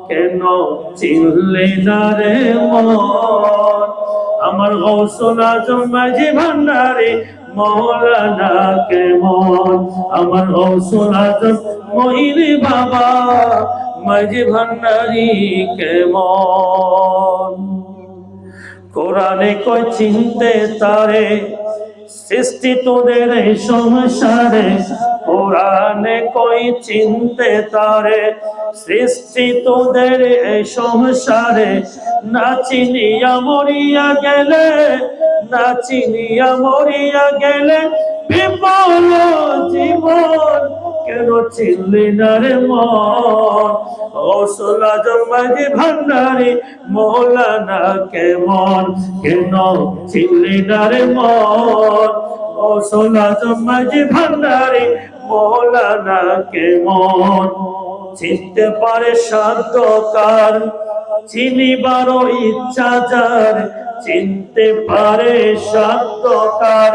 কেন চিনলি না রে মন আমার গৌসুল আজম মাঝি ভান্ডারী মৌলানা কেমন আমার গৌসুল আজম মহিনী বাবা মাঝি ভান্ডারী কেমন কোরআনে কয় চিনতে তারে সৃষ্টি তোদের এই সংসারে কোরআনে কই চিনতে তারে সৃষ্টি তোদের এই সংসারে না চিনিয়া মরিয়া গেলে না চিনিয়া মরিয়া গেলে বিফল জীবন কেন চিনলি না রে মন গৌসুল আজম মাঝি ভান্ডারী মৌলানা কেমন কেন চিনলি না রে মন গৌসুল আজম মাঝি ভান্ডারী মৌলানা কেমন চিনতে পারে সাধ্য কার চিনিবারও ইচ্ছা যার চিনতে পারে সাধ্য কার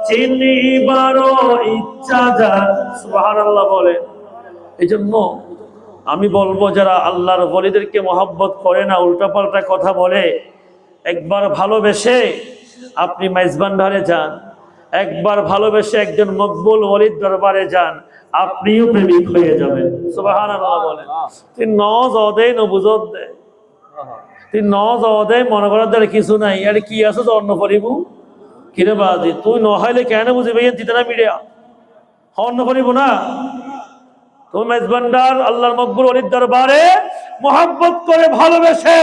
চিনিবারও ইচ্ছা যার সুবহানাল্লাহ বলে। এই জন্য আমি বলবো যারা আল্লাহর ওলিদেরকে মহব্বত করে না উল্টাপাল্টা কথা বলে একবার ভালোবেসে আপনি মেজবান্ডারে যান একবার ভালোবেসে একজন মকবুল ওলির দরবারে যান আপনিও প্রেমিক হয়ে যাবেন সুবহানাল্লাহ বলে। তুই নজদে নবুজত দে তুই নজদে মনে করার দ্বারা কিছু নাই আর কি আছে অন্য পরিবু কিরে বাজি তুই নহাইলে কেন বুঝিবে দিতে না মিডিয়া অন্য পরিবু না তুমি মেজবান্ডার আল্লাহর মকবুল ওলির দরবারে মোহাব্বত করে ভালোবেসে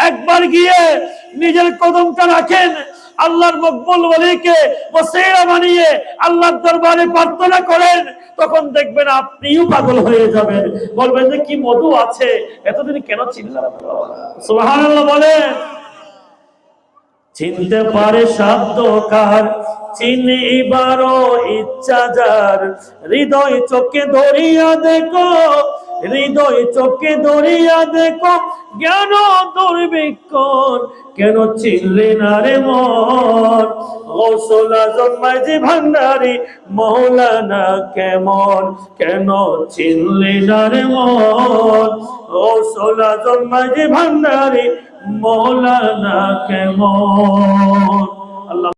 একবার গিয়ে নিজের কদমটা রাখেন আল্লাহর মকবুল ওলিকে ওসিলা বানিয়ে আল্লাহর দরবারে প্রার্থনা করেন তখন দেখবেন আপনিও পাগল হয়ে যাবেন বলবেন যে কি মধু আছে এতদিন কেন চিনলাম সুবহানাল্লাহ বলে। চিনতে পারে শব্দ কার চিনিবারও ইচ্ছা যার হৃদয় চোখে ধরিয়া দেখো হৃদয় চোখে ধরিয়া দেখো জ্ঞান দুর্ভিক্ষণ কেন চিনলি না রে মন গৌসুল আজম মাঝি ভান্ডারী মৌলানা কেমন কেন চিনলি না রে মন গৌসুল আজম মাঝি ভান্ডারী মৌলানা কেমন।